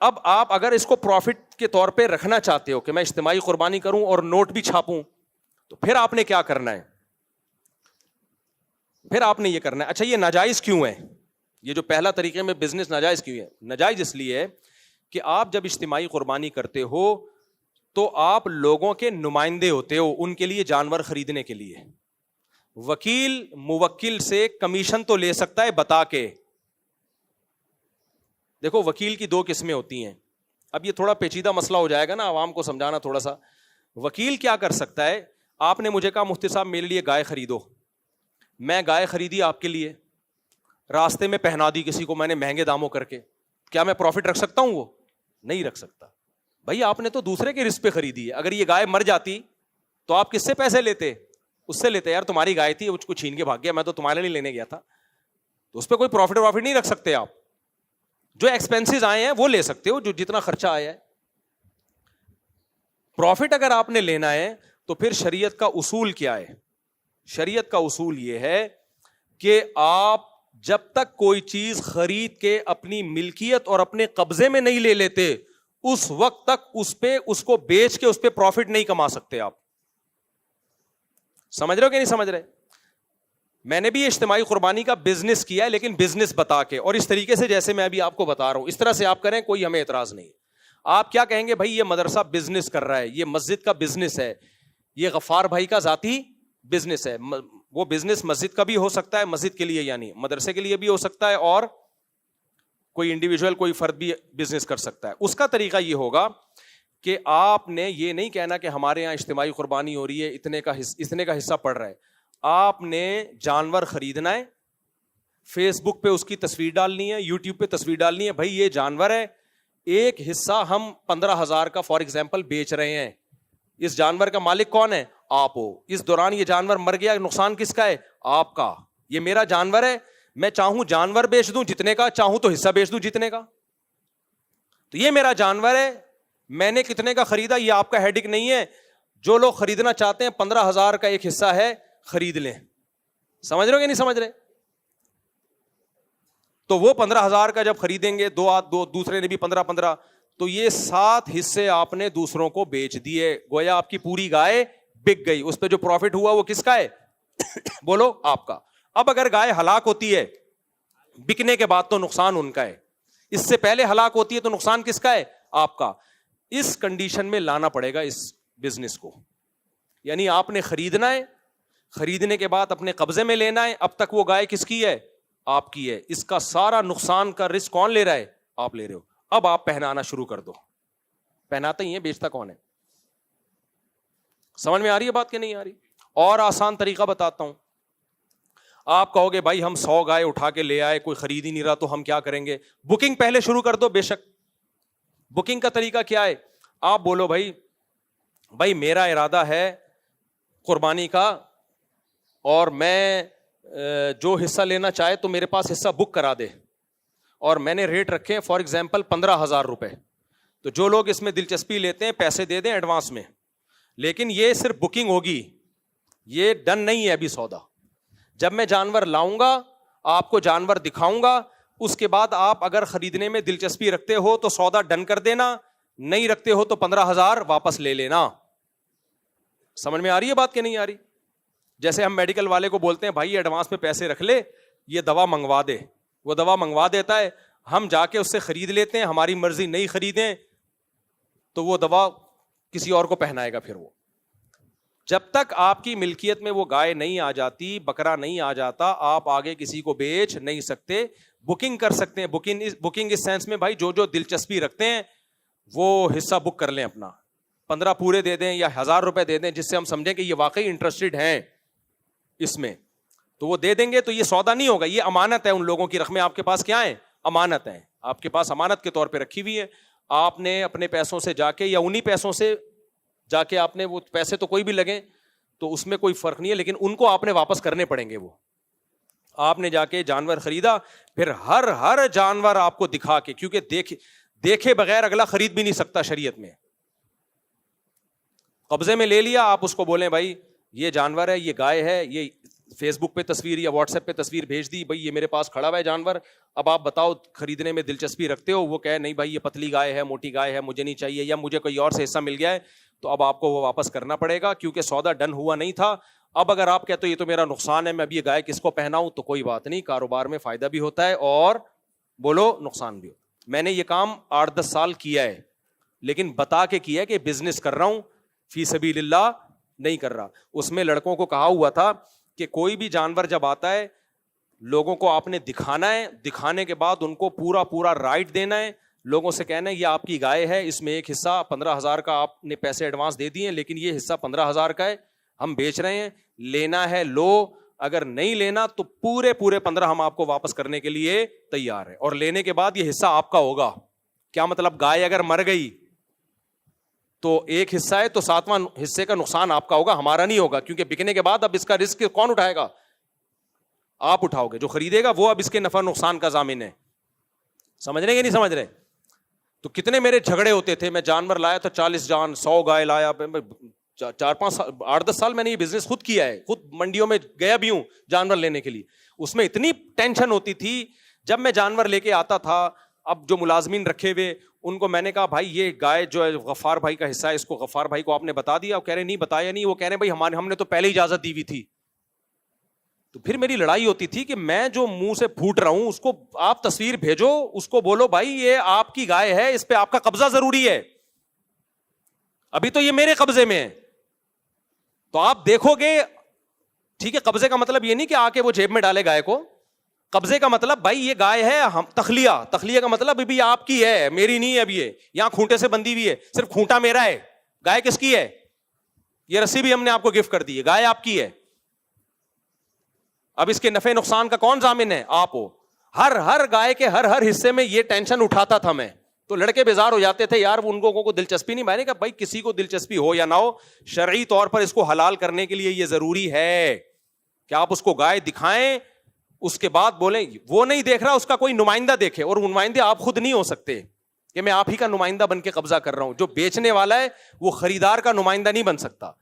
اب آپ اگر اس کو پروفٹ کے طور پہ رکھنا چاہتے ہو کہ میں اجتماعی قربانی کروں اور نوٹ بھی چھاپوں, تو پھر آپ نے کیا کرنا ہے, پھر آپ نے یہ کرنا ہے. اچھا یہ ناجائز کیوں ہے, یہ جو پہلا طریقے میں بزنس ناجائز کیوں ہے؟ ناجائز اس لیے ہے کہ آپ جب اجتماعی قربانی کرتے ہو تو آپ لوگوں کے نمائندے ہوتے ہو, ان کے لیے جانور خریدنے کے لیے. وکیل موکل سے کمیشن تو لے سکتا ہے بتا کے. دیکھو وکیل کی دو قسمیں ہوتی ہیں, اب یہ تھوڑا پیچیدہ مسئلہ ہو جائے گا نا, عوام کو سمجھانا تھوڑا سا. وکیل کیا کر سکتا ہے, آپ نے مجھے کہا مفتی صاحب میرے لیے گائے خریدو, میں گائے خریدی آپ کے لیے, راستے میں پہنا دی کسی کو میں نے مہنگے داموں کر کے, کیا میں پروفٹ رکھ سکتا ہوں؟ وہ نہیں رکھ سکتا. بھائی آپ نے تو دوسرے کے رزق پہ خریدی ہے, اگر یہ گائے مر جاتی تو آپ کس سے پیسے لیتے؟ اس سے لیتے. یار تمہاری گائے تھی, اس کو چھین کے بھاگ گیا, میں تو تمہارے لیے لینے گیا تھا. تو اس پہ کوئی پروفٹ نہیں رکھ سکتے آپ. جو ایکسپینسز آئے ہیں وہ لے سکتے ہو, جو جتنا خرچہ آیا ہے. پروفٹ اگر آپ نے لینا ہے تو پھر شریعت کا اصول کیا ہے؟ شریعت کا اصول یہ ہے کہ آپ جب تک کوئی چیز خرید کے اپنی ملکیت اور اپنے قبضے میں نہیں لے لیتے, اس وقت تک اس کو بیچ کے اس پہ پروفٹ نہیں کما سکتے آپ. سمجھ رہے ہو کہ نہیں سمجھ رہے؟ میں نے بھی اجتماعی قربانی کا بزنس کیا ہے, لیکن بزنس بتا کے, اور اس طریقے سے جیسے میں ابھی آپ کو بتا رہا ہوں, اس طرح سے آپ کریں, کوئی ہمیں اعتراض نہیں. آپ کیا کہیں گے, بھائی یہ مدرسہ بزنس کر رہا ہے, یہ مسجد کا بزنس ہے, یہ غفار بھائی کا ذاتی بزنس ہے. وہ بزنس مسجد کا بھی ہو سکتا ہے, مسجد کے لیے یعنی مدرسے کے لیے بھی ہو سکتا ہے, اور کوئی انڈیویجول کوئی فرد بھی بزنس کر سکتا ہے. اس کا طریقہ یہ ہوگا کہ آپ نے یہ نہیں کہنا کہ ہمارے یہاں اجتماعی قربانی ہو رہی ہے, اتنے کا حصہ پڑ رہا ہے. آپ نے جانور خریدنا ہے, فیس بک پہ اس کی تصویر ڈالنی ہے, یوٹیوب پہ تصویر ڈالنی ہے, بھائی یہ جانور ہے, ایک حصہ ہم 15,000 کا فار ایگزامپل بیچ رہے ہیں, اس جانور کا مالک کون ہے؟ آپ ہو. اس دوران یہ جانور مر گیا, نقصان کس کا ہے؟ آپ کا. یہ میرا جانور ہے, میں چاہوں جانور بیچ دوں جتنے کا, چاہوں تو حصہ بیچ دوں جتنے کا. تو یہ میرا جانور ہے, میں نے کتنے کا خریدا یہ آپ کا ہیڈک نہیں ہے. جو لوگ خریدنا چاہتے ہیں 15,000 کا ایک حصہ ہے, خرید لیں. سمجھ رہے ہو کہ نہیں سمجھ رہے؟ تو وہ 15,000 کا جب خریدیں گے, دو دوسرے نے بھی 15, تو یہ 7 حصے آپ نے دوسروں کو بیچ دیے, گویا آپ کی پوری گائے بک گئی. اس پہ جو پروفٹ ہوا وہ کس کا ہے؟ بولو, آپ کا. اب اگر گائے ہلاک ہوتی ہے بکنے کے بعد تو نقصان ان کا ہے, اس سے پہلے ہلاک ہوتی ہے تو نقصان کس کا ہے؟ آپ کا. اس کنڈیشن میں لانا پڑے گا اس بزنس کو, یعنی آپ نے خریدنا ہے, خریدنے کے بعد اپنے قبضے میں لینا ہے. اب تک وہ گائے کس کی ہے؟ آپ کی ہے. اس کا سارا نقصان کا رسک کون لے رہا ہے؟ آپ لے رہے ہو. اب آپ پہنانا شروع کر دو. پہناتے ہی ہیں, بیچتا کون ہے؟ سمجھ میں آ رہی ہے بات کہ نہیں آ رہی؟ اور آسان طریقہ بتاتا ہوں. آپ کہو گے بھائی ہم 100 گائے اٹھا کے لے آئے, کوئی خرید ہی نہیں رہا, تو ہم کیا کریں گے؟ بکنگ پہلے شروع کر دو. بے شک بکنگ کا طریقہ کیا ہے؟ آپ بولو بھائی میرا ارادہ ہے قربانی کا, اور میں جو حصہ لینا چاہے تو میرے پاس حصہ بک کرا دے, اور میں نے ریٹ رکھے فار ایگزامپل 15,000 روپے. تو جو لوگ اس میں دلچسپی لیتے ہیں پیسے دے دیں ایڈوانس میں, لیکن یہ صرف بکنگ ہوگی, یہ ڈن نہیں ہے ابھی سودا. جب میں جانور لاؤں گا, آپ کو جانور دکھاؤں گا, اس کے بعد آپ اگر خریدنے میں دلچسپی رکھتے ہو تو سودا ڈن کر دینا, نہیں رکھتے ہو تو 15,000 واپس لے لینا. سمجھ میں آ رہی ہے بات کہ نہیں آ رہی؟ جیسے ہم میڈیکل والے کو بولتے ہیں بھائی ایڈوانس میں پیسے رکھ لے, یہ دوا منگوا دے, وہ دوا منگوا دیتا ہے, ہم جا کے اس سے خرید لیتے ہیں, ہماری مرضی نہیں خریدیں تو وہ دوا کسی اور کو پہنائے گا. پھر وہ جب تک آپ کی ملکیت میں وہ گائے نہیں آ جاتی, بکرا نہیں آ جاتا, آپ آگے کسی کو بیچ نہیں سکتے. بکنگ کر سکتے ہیں, بکنگ اس سینس میں بھائی جو دلچسپی رکھتے ہیں وہ حصہ بک کر لیں اپنا, 15 پورے دے دیں یا 1,000 روپے دے دیں, جس سے ہم سمجھیں کہ یہ واقعی انٹرسٹڈ ہیں اس میں, تو وہ دے دیں گے. تو یہ سودا نہیں ہوگا, یہ امانت ہے. ان لوگوں کی رقمیں آپ کے پاس کیا ہیں؟ امانت ہیں. آپ کے پاس امانت کے طور پہ رکھی ہوئی ہے. آپ نے اپنے پیسوں سے جا کے یا انہی پیسوں سے جا کے, آپ نے وہ پیسے تو کوئی بھی لگیں تو اس میں کوئی فرق نہیں ہے, لیکن ان کو آپ نے واپس کرنے پڑیں گے. وہ آپ نے جا کے جانور خریدا, پھر ہر جانور آپ کو دکھا کے, کیونکہ دیکھے بغیر اگلا خرید بھی نہیں سکتا شریعت میں. قبضے میں لے لیا, آپ اس کو بولیں بھائی یہ جانور ہے, یہ گائے ہے, یہ فیس بک پہ تصویر یا واٹس ایپ پہ تصویر بھیج دی, بھائی یہ میرے پاس کھڑا ہوا ہے جانور, اب آپ بتاؤ خریدنے میں دلچسپی رکھتے ہو؟ وہ کہے نہیں بھائی یہ پتلی گائے ہے, موٹی گائے ہے, مجھے نہیں چاہیے, یا مجھے کوئی اور سے حصہ مل گیا ہے, تو اب آپ کو وہ واپس کرنا پڑے گا کیونکہ سودا ڈن ہوا نہیں تھا. اب اگر آپ کہتے ہو یہ تو میرا نقصان ہے, میں اب یہ گائے کس کو پہناؤں, تو کوئی بات نہیں, کاروبار میں فائدہ بھی ہوتا ہے اور بولو نقصان بھی ہوتا ہے. میں نے یہ کام 8-10 سال کیا ہے, لیکن بتا کے کیا ہے کہ بزنس کر رہا ہوں, فی سبیل اللہ نہیں کر رہا. اس میں لڑکوں کو کہا ہوا تھا کہ کوئی بھی جانور جب آتا ہے لوگوں کو آپ نے دکھانا ہے, دکھانے کے بعد ان کو پورا رائٹ دینا ہے, لوگوں سے کہنا ہے یہ آپ کی گائے ہے, اس میں ایک حصہ 15,000 کا آپ نے پیسے ایڈوانس دے دیے, لیکن یہ حصہ 15,000 کا ہے, ہم بیچ رہے ہیں, لینا ہے لو, اگر نہیں لینا تو پورے 15 ہم آپ کو واپس کرنے کے لیے تیار ہے, اور لینے کے بعد یہ حصہ آپ کا ہوگا. کیا مطلب؟ گائے اگر مر گئی تو ایک حصہ ہے, تو 7واں حصے کا نقصان آپ کا ہوگا, ہمارا نہیں ہوگا, کیونکہ بکنے کے بعد اب اس کا رسک کون اٹھائے گا؟ آپ اٹھاؤ گے, جو خریدے گا وہ اب اس کے نفع نقصان کا ضامن ہے. سمجھ رہے کہ نہیں سمجھ رہے؟ تو کتنے میرے جھگڑے ہوتے تھے, میں جانور لایا تو 40 جان 100 گائے لایا, 4-5 8-10 سال میں نے یہ بزنس خود کیا ہے, خود منڈیوں میں گیا بھی ہوں جانور لینے کے لیے. اس میں اتنی ٹینشن ہوتی تھی جب میں جانور لے کے آتا تھا. اب جو ملازمین رکھے ہوئے ان کو میں نے کہا بھائی یہ گائے جو ہے غفار بھائی کا حصہ ہے, اس کو غفار بھائی کو آپ نے بتا دیا؟ وہ کہہ رہے نہیں بتایا نہیں. وہ کہہ رہے بھائی ہم نے تو پہلے اجازت دی ہوئی تھی. تو پھر میری لڑائی ہوتی تھی کہ میں جو منہ سے پھوٹ رہا ہوں اس کو آپ تصویر بھیجو, اس کو بولو بھائی یہ آپ کی گائے ہے, اس پہ آپ کا قبضہ ضروری ہے, ابھی تو یہ میرے قبضے میں ہے. تو آپ دیکھو گے, ٹھیک ہے, قبضے کا مطلب یہ نہیں کہ آ کے وہ جیب میں ڈالے گائے کو. قبضے کا مطلب بھائی یہ گائے ہے, ہم تخلیہ کا مطلب ابھی آپ کی ہے, میری نہیں ہے. اب یہ یہاں کھونٹے سے بندھی ہوئی ہے, صرف کھونٹا میرا ہے, گائے کس کی ہے؟ یہ رسی بھی ہم نے آپ کو گفٹ کر دی ہے, گائے آپ کی ہے. اب اس کے نفع نقصان کا کون ضامن ہے؟ آپ ہو. ہر گائے کے ہر حصے میں یہ ٹینشن اٹھاتا تھا میں. تو لڑکے بیزار ہو جاتے تھے, یار ان کو دلچسپی نہیں. میں نے کہا بھائی کسی کو دلچسپی ہو یا نہ ہو, شرعی طور پر اس کو حلال کرنے کے لیے یہ ضروری ہے کہ آپ اس کو گائے دکھائیں, اس کے بعد بولیں. وہ نہیں دیکھ رہا, اس کا کوئی نمائندہ دیکھے, اور نمائندے آپ خود نہیں ہو سکتے کہ میں آپ ہی کا نمائندہ بن کے قبضہ کر رہا ہوں. جو بیچنے والا ہے وہ خریدار کا نمائندہ نہیں بن سکتا.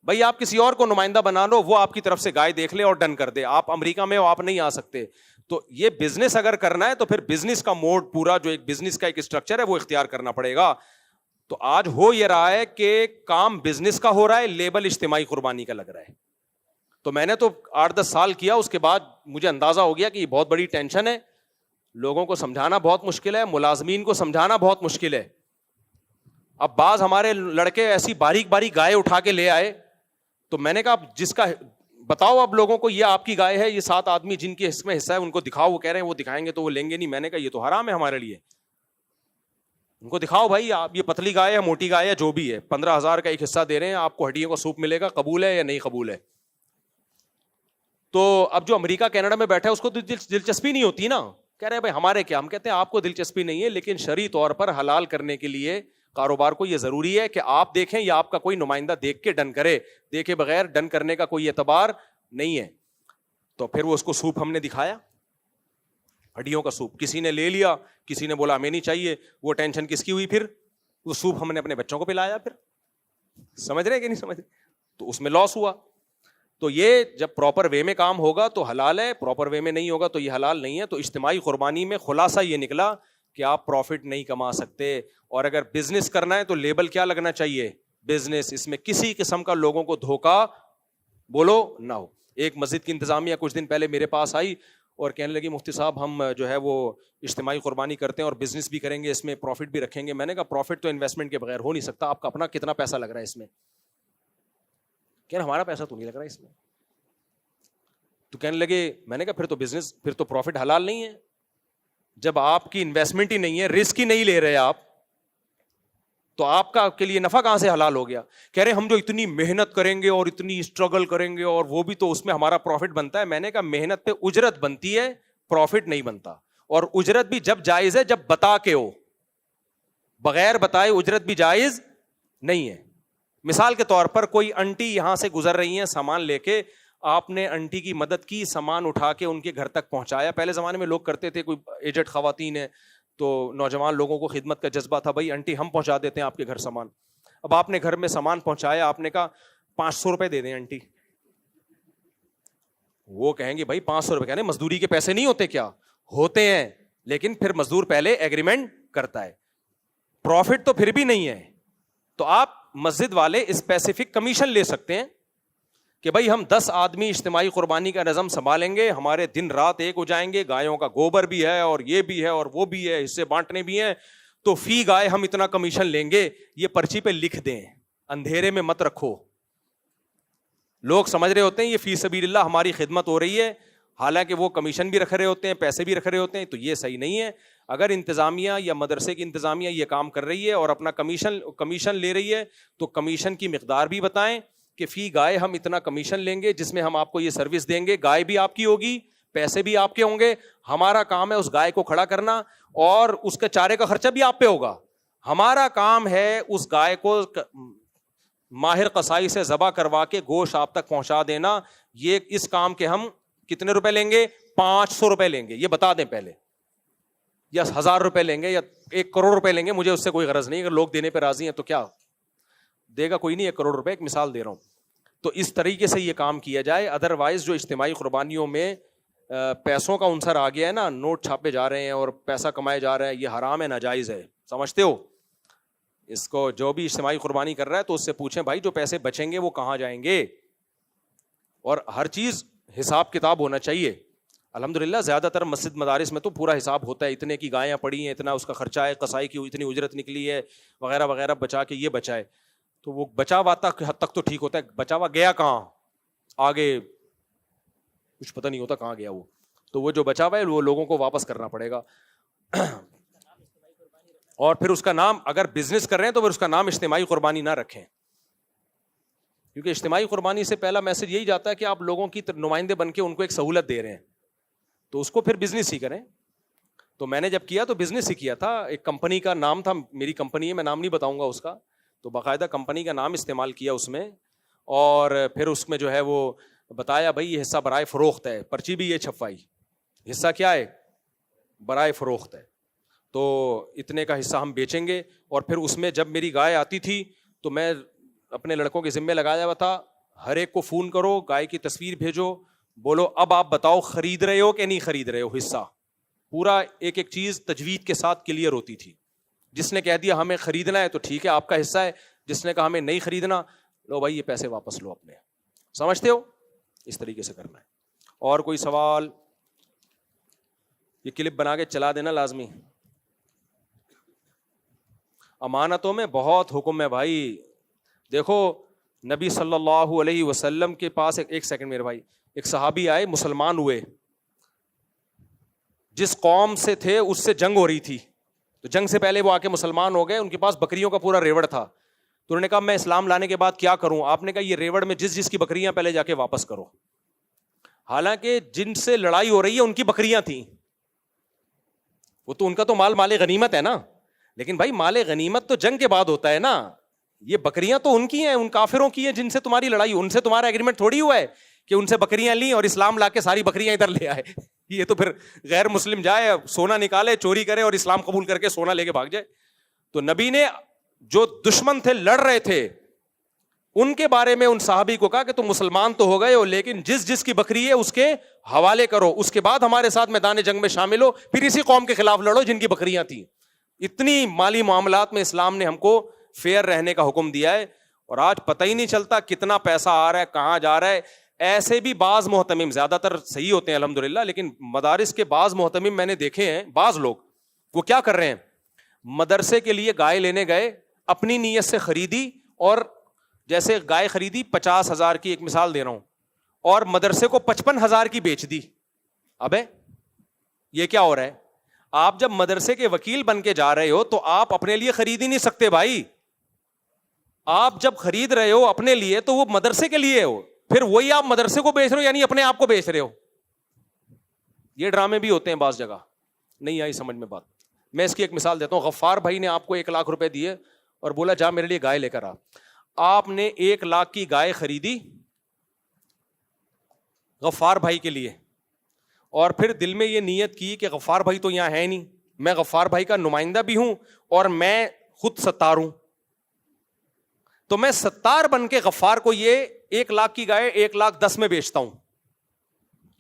بھائی آپ کسی اور کو نمائندہ بنا لو, وہ آپ کی طرف سے گائے دیکھ لے اور ڈن کر دے. آپ امریکہ میں ہو, آپ نہیں آ سکتے. تو یہ بزنس اگر کرنا ہے تو پھر بزنس کا موڈ پورا جو ایک بزنس کا ایک اسٹرکچر ہے وہ اختیار کرنا پڑے گا. تو آج ہو یہ رہا ہے کہ کام بزنس کا ہو رہا ہے, لیبل اجتماعی قربانی کا لگ رہا ہے. تو میں نے تو 8-10 سال کیا, اس کے بعد مجھے اندازہ ہو گیا کہ یہ بہت بڑی ٹینشن ہے, لوگوں کو سمجھانا بہت مشکل ہے, ملازمین کو سمجھانا بہت مشکل ہے. اب بعض ہمارے لڑکے ایسی باریک گائے اٹھا کے لے آئے, تو میں نے کہا جس کا بتاؤ اب لوگوں کو یہ آپ کی گائے ہے, یہ 7 آدمی جن کے اس میں حصہ ہے ان کو دکھاؤ. وہ کہہ رہے ہیں وہ دکھائیں گے تو وہ لیں گے نہیں. میں نے کہا یہ تو حرام ہے ہمارے لیے, ان کو دکھاؤ بھائی آپ یہ پتلی گائے ہے, موٹی گائے ہے, جو بھی ہے, 15,000 کا ایک حصہ دے رہے ہیں, آپ کو ہڈیوں کا سوپ ملے گا, قبول ہے یا نہیں قبول ہے؟ تو اب جو امریکہ کینیڈا میں بیٹھا ہے اس کو دلچسپی نہیں ہوتی نا, کہہ رہے ہیں بھائی ہمارے کیا. ہم کہتے ہیں آپ کو دلچسپی نہیں ہے, لیکن شرعی طور پر حلال کرنے کے لیے کاروبار کو یہ ضروری ہے کہ آپ دیکھیں یا آپ کا کوئی نمائندہ دیکھ کے ڈن کرے, دیکھے بغیر ڈن کرنے کا کوئی اعتبار نہیں ہے. تو پھر وہ اس کو سوپ ہم نے دکھایا, ہڈیوں کا سوپ, کسی نے لے لیا, کسی نے بولا ہمیں نہیں چاہیے. وہ ٹینشن کس کی ہوئی؟ پھر وہ سوپ ہم نے اپنے بچوں کو پلایا. پھر سمجھ رہے کہ نہیں سمجھ رہے؟ تو اس میں لاس ہوا. تو یہ جب پراپر وے میں کام ہوگا تو حلال ہے, پراپر وے میں نہیں ہوگا تو یہ حلال نہیں ہے. تو اجتماعی قربانی میں خلاصہ یہ نکلا کہ آپ پروفٹ نہیں کما سکتے, اور اگر بزنس کرنا ہے تو لیبل کیا لگنا چاہیے؟ بزنس. اس میں کسی قسم کا لوگوں کو دھوکا بولو نہ ہو. ایک مسجد کی انتظامیہ کچھ دن پہلے میرے پاس آئی اور کہنے لگی مفتی صاحب ہم جو ہے وہ اجتماعی قربانی کرتے ہیں اور بزنس بھی کریں گے, اس میں پروفٹ بھی رکھیں گے. میں نے کہا پروفٹ تو انویسٹمنٹ کے بغیر ہو نہیں سکتا, آپ کا اپنا کتنا پیسہ لگ رہا ہے اس میں؟ کہہ رہے ہمارا پیسہ تو نہیں لگ رہا اس میں. تو کہنے لگے, میں نے کہا پھر تو بزنس, پھر تو پروفٹ حلال نہیں ہے. جب آپ کی انویسٹمنٹ ہی نہیں ہے, رسک ہی نہیں لے رہے آپ, تو آپ کا کے لیے نفع کہاں سے حلال ہو گیا؟ کہہ رہے ہم جو اتنی محنت کریں گے اور اتنی اسٹرگل کریں گے اور وہ بھی تو اس میں ہمارا پروفٹ بنتا ہے. میں نے کہا محنت پہ اجرت بنتی ہے, پروفٹ نہیں بنتا. اور اجرت بھی جب جائز ہے جب بتا کے ہو, بغیر بتائے اجرت بھی جائز نہیں ہے. مثال کے طور پر کوئی انٹی یہاں سے گزر رہی ہیں سامان لے کے, آپ نے انٹی کی مدد کی, سامان اٹھا کے ان کے گھر تک پہنچایا. پہلے زمانے میں لوگ کرتے تھے, کوئی ایجڈ خواتین ہیں تو نوجوان لوگوں کو خدمت کا جذبہ تھا, بھائی انٹی ہم پہنچا دیتے ہیں آپ کے گھر سامان. اب آپ نے گھر میں سامان پہنچایا, آپ نے کہا 500 روپے دے دیں انٹی. وہ کہیں گے بھائی 500 روپے، کہنے مزدوری کے پیسے نہیں ہوتے کیا؟ ہوتے ہیں، لیکن پھر مزدور پہلے ایگریمنٹ کرتا ہے، پروفٹ تو پھر بھی نہیں ہے. تو آپ مسجد والے اسپیسیفک کمیشن لے سکتے ہیں کہ بھائی ہم 10 آدمی اجتماعی قربانی کا نظم سنبھالیں گے، ہمارے دن رات ایک ہو جائیں گے، گایوں کا گوبر بھی ہے اور یہ بھی ہے اور وہ بھی ہے، حصے بانٹنے بھی ہیں، تو فی گائے ہم اتنا کمیشن لیں گے. یہ پرچی پہ لکھ دیں، اندھیرے میں مت رکھو. لوگ سمجھ رہے ہوتے ہیں یہ فی سبیل اللہ ہماری خدمت ہو رہی ہے، حالانکہ وہ کمیشن بھی رکھ رہے ہوتے ہیں، پیسے بھی رکھ رہے ہوتے ہیں. تو یہ صحیح نہیں ہے. اگر انتظامیہ یا مدرسے کی انتظامیہ یہ کام کر رہی ہے اور اپنا کمیشن لے رہی ہے تو کمیشن کی مقدار بھی بتائیں کہ فی گائے ہم اتنا کمیشن لیں گے جس میں ہم آپ کو یہ سروس دیں گے. گائے بھی آپ کی ہوگی، پیسے بھی آپ کے ہوں گے، ہمارا کام ہے اس گائے کو کھڑا کرنا اور اس کے چارے کا خرچہ بھی آپ پہ ہوگا. ہمارا کام ہے اس گائے کو ماہر قصائی سے ذبح کروا کے گوشت آپ تک پہنچا دینا. یہ اس کام کے ہم کتنے روپے لیں گے؟ 500 روپے لیں گے. یہ بتا دیں پہلے، یا 1000 روپے لیں گے یا 1 کروڑ روپے لیں گے، مجھے اس سے کوئی غرض نہیں. اگر لوگ دینے پہ راضی ہیں تو کیا دے گا کوئی نہیں، 1 کروڑ روپے، ایک مثال دے رہا ہوں. تو اس طریقے سے یہ کام کیا جائے. ادروائز جو اجتماعی قربانیوں میں پیسوں کا عنصر آ گیا ہے نا، نوٹ چھاپے جا رہے ہیں اور پیسہ کمائے جا رہے ہیں، یہ حرام ہے، ناجائز ہے. سمجھتے ہو؟ اس کو جو بھی اجتماعی قربانی کر رہا ہے تو اس سے پوچھیں بھائی جو پیسے بچیں گے وہ کہاں جائیں گے. اور ہر چیز حساب کتاب ہونا چاہیے. الحمدللہ زیادہ تر مسجد مدارس میں تو پورا حساب ہوتا ہے، اتنے کی گایاں پڑی ہیں، اتنا اس کا خرچہ ہے، قصائی کی اتنی اجرت نکلی ہے وغیرہ وغیرہ، بچا کے یہ بچا ہے. تو وہ بچا ہوا حد تک تو ٹھیک ہوتا ہے، بچا ہوا گیا کہاں آگے کچھ پتہ نہیں ہوتا کہاں گیا وہ. تو وہ جو بچا ہوا ہے وہ لوگوں کو واپس کرنا پڑے گا. اور پھر اس کا نام، اگر بزنس کر رہے ہیں تو پھر اس کا نام اجتماعی قربانی نہ رکھیں، کیونکہ اجتماعی قربانی سے پہلا میسج یہی جاتا ہے کہ آپ لوگوں کی نمائندے بن کے ان کو ایک سہولت دے رہے ہیں، تو اس کو پھر بزنس ہی کریں. تو میں نے جب کیا تو بزنس ہی کیا تھا. ایک کمپنی کا نام تھا، میری کمپنی ہے، میں نام نہیں بتاؤں گا اس کا، تو باقاعدہ کمپنی کا نام استعمال کیا اس میں، اور پھر اس میں جو ہے وہ بتایا بھائی یہ حصہ برائے فروخت ہے. پرچی بھی یہ چھپوائی، حصہ کیا ہے؟ برائے فروخت ہے. تو اتنے کا حصہ ہم بیچیں گے. اور پھر اس میں جب میری گائے آتی تھی تو میں اپنے لڑکوں کے ذمے لگایا ہوا تھا، ہر ایک کو فون کرو، گائے کی تصویر بھیجو، بولو اب آپ بتاؤ خرید رہے ہو کہ نہیں خرید رہے ہو. حصہ پورا ایک ایک چیز تجوید کے ساتھ کلیئر ہوتی تھی. جس نے کہہ دیا ہمیں خریدنا ہے تو ٹھیک ہے آپ کا حصہ ہے، جس نے کہا ہمیں نہیں خریدنا، لو بھائی یہ پیسے واپس لو اپنے. سمجھتے ہو؟ اس طریقے سے کرنا ہے. اور کوئی سوال؟ یہ کلپ بنا کے چلا دینا لازمی. امانتوں میں بہت حکم ہے بھائی. دیکھو نبی صلی اللہ علیہ وسلم کے پاس ایک سیکنڈ میرے بھائی، ایک صحابی آئے، مسلمان ہوئے، جس قوم سے تھے اس سے جنگ ہو رہی تھی، تو جنگ سے پہلے وہ آ کے مسلمان ہو گئے. ان کے پاس بکریوں کا پورا ریوڑ تھا. تو انہوں نے کہا میں اسلام لانے کے بعد کیا کروں؟ آپ نے کہا یہ ریوڑ میں جس کی بکریاں پہلے جا کے واپس کرو. حالانکہ جن سے لڑائی ہو رہی ہے ان کی بکریاں تھیں، وہ تو ان کا تو مال غنیمت ہے نا، لیکن بھائی مال غنیمت تو جنگ کے بعد ہوتا ہے نا. یہ بکریاں تو ان کی ہیں، ان کافروں کی ہیں جن سے تمہاری لڑائی، ان سے تمہارا ایگریمنٹ تھوڑی ہوا ہے کہ ان سے بکریاں لیں اور اسلام لا کے ساری بکریاں ادھر لے آئے. یہ تو پھر غیر مسلم جائے سونا نکالے چوری کرے اور اسلام قبول کر کے سونا لے کے بھاگ جائے. تو نبی نے جو دشمن تھے لڑ رہے تھے ان کے بارے میں ان صحابی کو کہا کہ تم مسلمان تو ہو گئے ہو لیکن جس کی بکری ہے اس کے حوالے کرو، اس کے بعد ہمارے ساتھ میدان جنگ میں شامل ہو، پھر اسی قوم کے خلاف لڑو جن کی بکریاں تھیں. اتنی مالی معاملات میں اسلام نے ہم کو فیئر رہنے کا حکم دیا ہے. اور آج پتہ ہی نہیں چلتا کتنا پیسہ آ رہا ہے، کہاں جا رہا ہے. ایسے بھی بعض محتمم، زیادہ تر صحیح ہوتے ہیں الحمدللہ، لیکن مدارس کے بعض محتمم میں نے دیکھے ہیں، بعض لوگ وہ کیا کر رہے ہیں، مدرسے کے لیے گائے لینے گئے، اپنی نیت سے خریدی، اور جیسے گائے خریدی 50,000 کی، ایک مثال دے رہا ہوں، اور مدرسے کو 55,000 کی بیچ دی. ابے یہ کیا ہو رہا ہے؟ آپ جب مدرسے کے وکیل بن کے جا رہے ہو تو آپ اپنے لیے خرید ہی نہیں سکتے بھائی. آپ جب خرید رہے ہو اپنے لیے تو وہ مدرسے کے لیے ہو، پھر وہی آپ مدرسے کو بیچ رہے ہو، یعنی اپنے آپ کو بیچ رہے ہو. یہ ڈرامے بھی ہوتے ہیں بعض جگہ. نہیں آئی سمجھ میں بات؟ میں اس کی ایک مثال دیتا ہوں. غفار بھائی نے آپ کو 1,00,000 روپے دیے اور بولا جا میرے لیے گائے لے کر آ. آپ نے 1,00,000 کی گائے خریدی غفار بھائی کے لیے، اور پھر دل میں یہ نیت کی کہ غفار بھائی تو یہاں ہے نہیں، میں غفار بھائی کا نمائندہ بھی ہوں اور میں خود ستار ہوں، تو میں ستار بن کے غفار کو یہ 1,00,000 کی گائے 1,10,000 میں بیچتا ہوں.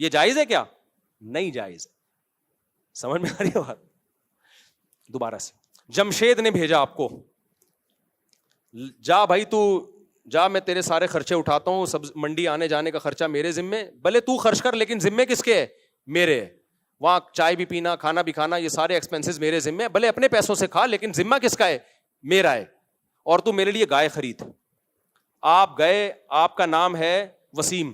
یہ جائز ہے کیا؟ نہیں جائز. سمجھ میں آ رہی ہے بات؟ دوبارہ سے جمشید نے بھیجا آپ کو, جا بھائی تو جا, میں تیرے سارے خرچے اٹھاتا ہوں, سب منڈی آنے جانے کا خرچہ میرے ذمے, بھلے تو خرچ کر لیکن ذمے کس کے ہے؟ میرے. وہاں چائے بھی پینا, کھانا بھی کھانا, یہ سارے ایکسپینسز میرے ذمے, بھلے اپنے پیسوں سے کھا لیکن ذمہ کس کا ہے؟ میرا ہے. اور تو میرے لیے گائے خرید. آپ گئے, آپ کا نام ہے وسیم,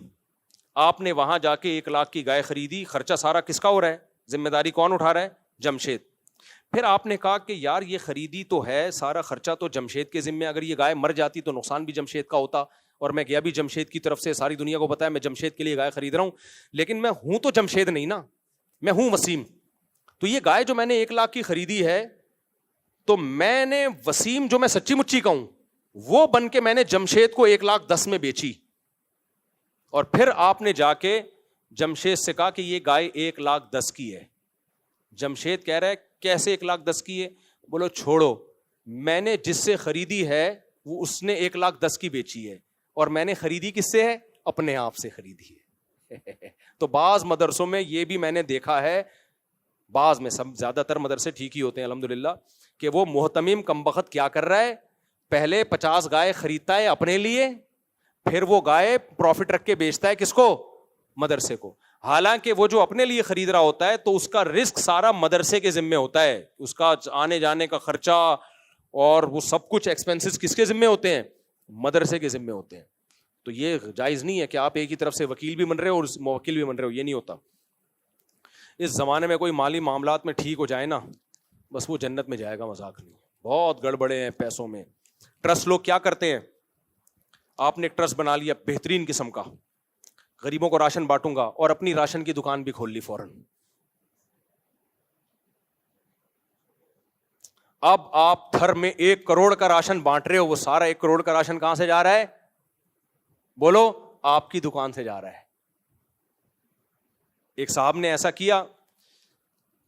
آپ نے وہاں جا کے 1 لاکھ کی گائے خریدی, خرچہ سارا کس کا ہو رہا ہے؟ ذمہ داری کون اٹھا رہا ہے؟ جمشید. پھر آپ نے کہا کہ یار یہ خریدی تو ہے, سارا خرچہ تو جمشید کے ذمہ, اگر یہ گائے مر جاتی تو نقصان بھی جمشید کا ہوتا, اور میں گیا بھی جمشید کی طرف سے, ساری دنیا کو پتا ہے میں جمشید کے لیے گائے خرید رہا ہوں, لیکن میں ہوں تو جمشید نہیں نا, میں ہوں وسیم. تو یہ گائے جو میں نے 1 لاکھ کی خریدی ہے, تو میں نے وسیم جو میں سچی مچی کا ہوں وہ بن کے میں نے جمشید کو 1,10,000 میں بیچی. اور پھر آپ نے جا کے جمشید سے کہا کہ یہ گائے 1,10,000 کی ہے. جمشید کہہ رہا ہے کیسے 1,10,000 کی ہے؟ بولو چھوڑو, میں نے جس سے خریدی ہے وہ اس نے 1,10,000 کی بیچی ہے, اور میں نے خریدی کس سے ہے؟ اپنے آپ سے خریدی ہے. تو بعض مدرسوں میں یہ بھی میں نے دیکھا ہے, بعض میں, سب زیادہ تر مدرسے ٹھیک ہی ہوتے ہیں الحمدللہ, کہ وہ محتمم کمبخت کیا کر رہا ہے, پہلے 50 گائے خریدتا ہے اپنے لیے, پھر وہ گائے پروفٹ رکھ کے بیچتا ہے کس کو؟ مدرسے کو. حالانکہ وہ جو اپنے لیے خرید رہا ہوتا ہے تو اس کا رسک سارا مدرسے کے ذمے ہوتا ہے, اس کا آنے جانے کا خرچہ اور وہ سب کچھ ایکسپینسز کس کے ذمے ہوتے ہیں؟ مدرسے کے ذمے ہوتے ہیں. تو یہ جائز نہیں ہے کہ آپ ایک ہی طرف سے وکیل بھی بن رہے ہو اور موکل بھی بن رہے ہو, یہ نہیں ہوتا. اس زمانے میں کوئی مالی معاملات میں ٹھیک ہو جائے نا, بس وہ جنت میں جائے گا, مذاق نہیں. بہت گڑبڑے ہیں پیسوں میں. ٹرسٹ لوگ کیا کرتے ہیں, آپ نے ایک ٹرسٹ بنا لیا بہترین قسم کا, غریبوں کو راشن بانٹوں گا, اور اپنی راشن کی دکان بھی کھول لی فوراً. اب آپ تھر میں 1 کروڑ کا راشن بانٹ رہے ہو, وہ سارا 1 کروڑ کا راشن کہاں سے جا رہا ہے؟ بولو, آپ کی دکان سے جا رہا ہے. ایک صاحب نے ایسا کیا,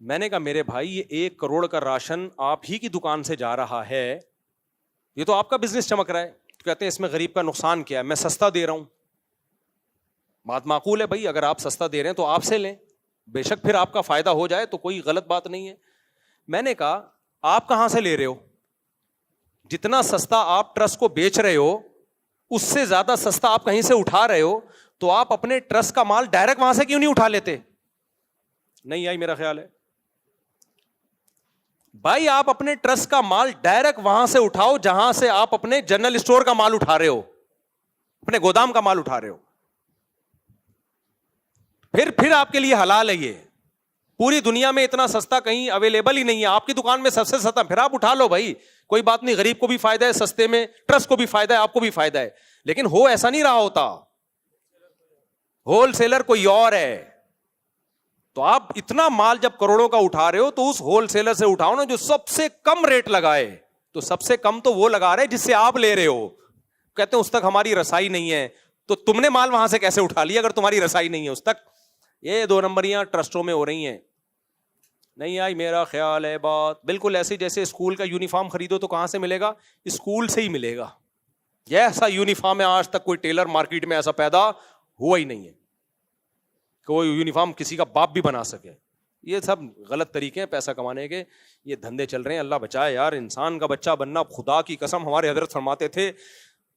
میں نے کہا میرے بھائی یہ 1 کروڑ کا راشن آپ ہی کی دکان سے جا رہا ہے, یہ تو آپ کا بزنس چمک رہا ہے. کہتے ہیں اس میں غریب کا نقصان کیا ہے, میں سستا دے رہا ہوں. بات معقول ہے بھائی, اگر آپ سستا دے رہے ہیں تو آپ سے لیں, بے شک پھر آپ کا فائدہ ہو جائے تو کوئی غلط بات نہیں ہے. میں نے کہا آپ کہاں سے لے رہے ہو؟ جتنا سستا آپ ٹرسٹ کو بیچ رہے ہو اس سے زیادہ سستا آپ کہیں سے اٹھا رہے ہو, تو آپ اپنے ٹرسٹ کا مال ڈائریکٹ وہاں سے کیوں نہیں اٹھا لیتے؟ نہیں آئی میرا خیال ہے بھائی, آپ اپنے ٹرسٹ کا مال ڈائریکٹ وہاں سے اٹھاؤ جہاں سے آپ اپنے جنرل اسٹور کا مال اٹھا رہے ہو, اپنے گودام کا مال اٹھا رہے ہو. پھر آپ کے لیے حلال ہے. یہ پوری دنیا میں اتنا سستا کہیں اویلیبل ہی نہیں ہے, آپ کی دکان میں سب سے سستا, پھر آپ اٹھا لو بھائی, کوئی بات نہیں. غریب کو بھی فائدہ ہے سستے میں, ٹرسٹ کو بھی فائدہ ہے, آپ کو بھی فائدہ ہے. لیکن ہو ایسا نہیں رہا ہوتا, ہول سیلر کوئی اور ہے. تو آپ اتنا مال جب کروڑوں کا اٹھا رہے ہو تو اس ہول سیلر سے اٹھاؤ نا جو سب سے کم ریٹ لگائے. تو سب سے کم تو وہ لگا رہے جس سے آپ لے رہے ہو. کہتے ہیں اس تک ہماری رسائی نہیں ہے, تو تم نے مال وہاں سے کیسے اٹھا لیا اگر تمہاری رسائی نہیں ہے اس تک؟ یہ 2 نمبریاں ٹرسٹوں میں ہو رہی ہیں. نہیں آئی میرا خیال ہے بات. بالکل ایسے جیسے اسکول کا یونیفارم خریدو تو کہاں سے ملے گا؟ اسکول سے ہی ملے گا. یہ ایسا یونیفارم ہے آج تک کوئی ٹیلر مارکیٹ میں ایسا پیدا ہوا ہی نہیں ہے کہ وہ یونیفارم کسی کا باپ بھی بنا سکے. یہ سب غلط طریقے ہیں پیسہ کمانے کے, یہ دھندے چل رہے ہیں. اللہ بچائے یار, انسان کا بچہ بننا, خدا کی قسم ہمارے حضرت فرماتے تھے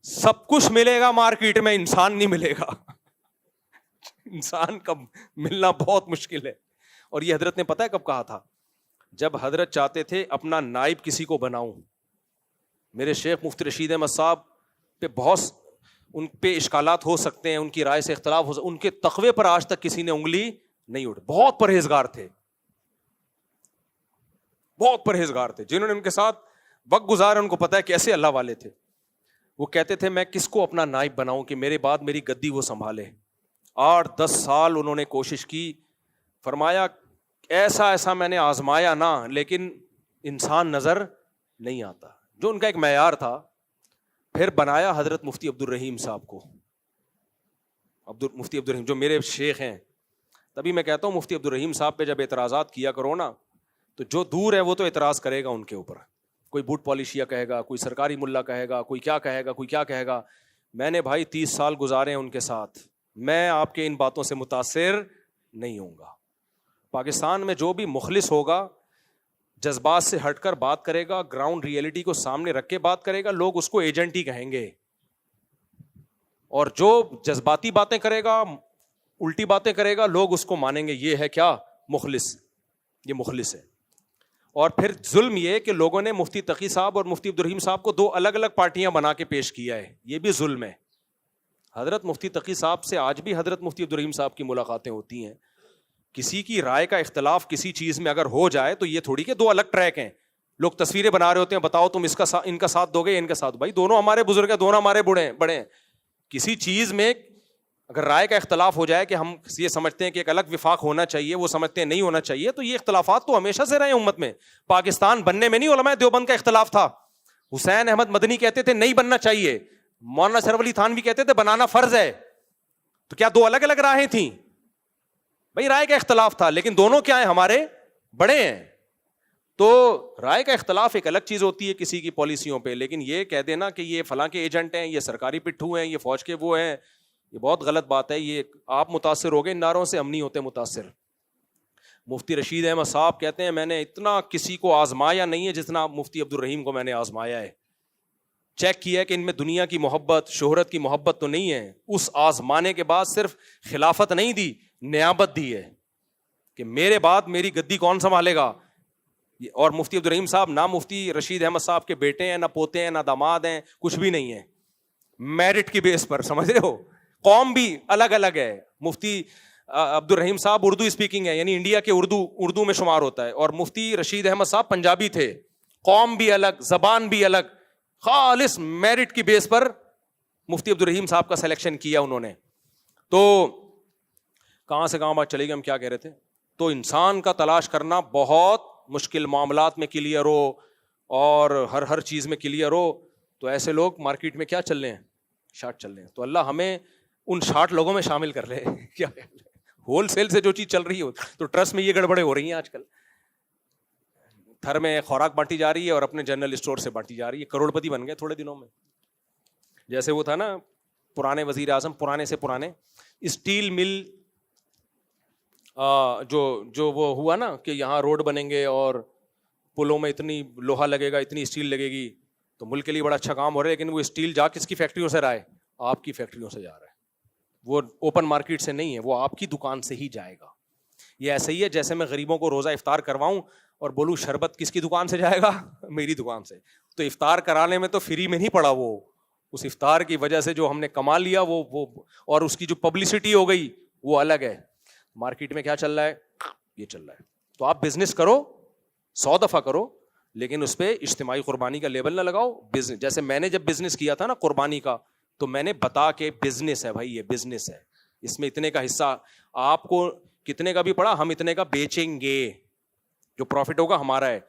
سب کچھ ملے گا مارکیٹ میں, انسان نہیں ملے گا. انسان کا ملنا بہت مشکل ہے. اور یہ حضرت نے پتہ ہے کب کہا تھا؟ جب حضرت چاہتے تھے اپنا نائب کسی کو بناؤں. میرے شیخ مفتی رشید احمد صاحب پہ بہت ان پہ اشکالات ہو سکتے ہیں, ان کی رائے سے اختلاف ہو سکتے, ان کے تقوی پر آج تک کسی نے انگلی نہیں اٹھائی. بہت پرہیزگار تھے, بہت پرہیزگار تھے. جنہوں نے ان کے ساتھ وقت گزارا ان کو پتا ہے کیسے اللہ والے تھے. وہ کہتے تھے میں کس کو اپنا نائب بناؤں کہ میرے بعد میری گدی وہ سنبھالے. 8-10 سال انہوں نے کوشش کی. فرمایا ایسا میں نے آزمایا نا, لیکن انسان نظر نہیں آتا, جو ان کا ایک معیار تھا. پھر بنایا حضرت مفتی عبد الرحیم صاحب کو. مفتی عبد الرحیم جو میرے شیخ ہیں, تبھی میں کہتا ہوں مفتی عبد الرحیم صاحب پہ جب اعتراضات کیا کرو نا, تو جو دور ہے وہ تو اعتراض کرے گا ان کے اوپر. کوئی بوٹ پالیشیا کہے گا, کوئی سرکاری ملا کہے گا, کوئی کیا کہے گا, کوئی کیا کہے گا. میں نے بھائی 30 سال گزارے ہیں ان کے ساتھ, میں آپ کے ان باتوں سے متاثر نہیں ہوں گا. پاکستان میں جو بھی مخلص ہوگا, جذبات سے ہٹ کر بات کرے گا, گراؤنڈ ریئلٹی کو سامنے رکھ کے بات کرے گا, لوگ اس کو ایجنٹ ہی کہیں گے. اور جو جذباتی باتیں کرے گا, الٹی باتیں کرے گا, لوگ اس کو مانیں گے یہ ہے کیا, مخلص, یہ مخلص ہے. اور پھر ظلم یہ کہ لوگوں نے مفتی تقی صاحب اور مفتی عبدالرحیم صاحب کو دو الگ الگ پارٹیاں بنا کے پیش کیا ہے, یہ بھی ظلم ہے. حضرت مفتی تقی صاحب سے آج بھی حضرت مفتی عبدالرحیم صاحب کی ملاقاتیں ہوتی ہیں. کسی کی رائے کا اختلاف کسی چیز میں اگر ہو جائے تو یہ تھوڑی کہ دو الگ ٹریک ہیں, لوگ تصویریں بنا رہے ہوتے ہیں, بتاؤ تم اس کا ان کا ساتھ دو گے, ان کا ساتھ. بھائی دونوں ہمارے بزرگ ہیں, دونوں ہمارے بڑے ہیں. کسی چیز میں اگر رائے کا اختلاف ہو جائے کہ ہم یہ سمجھتے ہیں کہ ایک الگ وفاق ہونا چاہیے, وہ سمجھتے ہیں نہیں ہونا چاہیے, تو یہ اختلافات تو ہمیشہ سے رہے ہیں امت میں. پاکستان بننے میں نہیں علماء دیوبند کا اختلاف تھا. حسین احمد مدنی کہتے تھے نہیں بننا چاہیے, مولانا اشرف علی تھانوی کہتے تھے بنانا فرض ہے. تو کیا دو الگ الگ راہیں تھیں؟ بھائی رائے کا اختلاف تھا, لیکن دونوں کیا ہیں, ہمارے بڑے ہیں. تو رائے کا اختلاف ایک الگ چیز ہوتی ہے کسی کی پالیسیوں پہ, لیکن یہ کہہ دینا کہ یہ فلاں کے ایجنٹ ہیں, یہ سرکاری پٹھو ہیں, یہ فوج کے وہ ہیں, یہ بہت غلط بات ہے. یہ آپ متاثر ہو گئے ان نعروں سے, ہم نہیں ہوتے متاثر. مفتی رشید احمد صاحب کہتے ہیں میں نے اتنا کسی کو آزمایا نہیں ہے جتنا مفتی عبدالرحیم کو میں نے آزمایا ہے. چیک کیا ہے کہ ان میں دنیا کی محبت, شہرت کی محبت تو نہیں ہے. اس آزمانے کے بعد صرف خلافت نہیں دی, نیابت دی ہے کہ میرے بعد میری گدی کون سنبھالے گا. اور مفتی عبدالرحیم صاحب نہ مفتی رشید احمد صاحب کے بیٹے ہیں, نہ پوتے ہیں, نہ داماد ہیں, کچھ بھی نہیں ہے. میرٹ کی بیس پر, سمجھ رہے ہو, قوم بھی الگ الگ ہے. مفتی عبدالرحیم صاحب اردو اسپیکنگ ہے, یعنی انڈیا کے اردو میں شمار ہوتا ہے, اور مفتی رشید احمد صاحب پنجابی تھے. قوم بھی الگ, زبان بھی الگ, خالص میرٹ کی بیس پر مفتی عبدالرحیم صاحب کا سلیکشن کیا انہوں نے. تو کہاں سے کہاں بات چلے گی, ہم کیا کہہ رہے تھے. تو انسان کا تلاش کرنا بہت مشکل, معاملات میں کلیئر ہو اور ہر چیز میں کلیئر ہو. تو ایسے لوگ مارکیٹ میں کیا چل رہے ہیں, شارٹ چل رہے ہیں. تو اللہ ہمیں ان 60 لوگوں میں شامل کر لے. کیا ہول سیل سے جو چیز چل رہی ہو, تو ٹرسٹ میں یہ گڑبڑے ہو رہی ہیں آج کل. تھر میں خوراک بانٹی جا رہی ہے اور اپنے جنرل اسٹور سے بانٹی جا رہی ہے. کروڑ پتی بن گئے تھوڑے دنوں میں. جیسے وہ تھا نا پرانے وزیر اعظم, پرانے سے پرانے, اسٹیل مل جو وہ ہوا نا کہ یہاں روڈ بنیں گے اور پلوں میں اتنی لوہا لگے گا, اتنی اسٹیل لگے گی, تو ملک کے لیے بڑا اچھا کام ہو رہا ہے. لیکن وہ اسٹیل جا کس کی فیکٹریوں سے رہا ہے, آپ کی فیکٹریوں سے جا رہا ہے. وہ اوپن مارکیٹ سے نہیں ہے, وہ آپ کی دکان سے ہی جائے گا. یہ ایسے ہی ہے جیسے میں غریبوں کو روزہ افطار کرواؤں اور بولوں شربت کس کی دکان سے جائے گا, میری دکان سے. تو افطار کرانے میں تو فری میں نہیں پڑا, وہ اس افطار کی وجہ سے جو ہم نے کما لیا وہ اور اس کی جو پبلسٹی ہو گئی وہ الگ ہے. مارکیٹ میں کیا چل رہا ہے, یہ چل رہا ہے. تو آپ بزنس کرو, 100 دفعہ کرو, لیکن اس پہ اجتماعی قربانی کا لیبل نہ لگاؤ. جیسے میں نے جب بزنس کیا تھا نا قربانی کا, تو میں نے بتا کہ بزنس ہے بھائی, یہ بزنس ہے, اس میں اتنے کا حصہ آپ کو کتنے کا بھی پڑا, ہم اتنے کا بیچیں گے, جو پروفٹ ہوگا ہمارا ہے.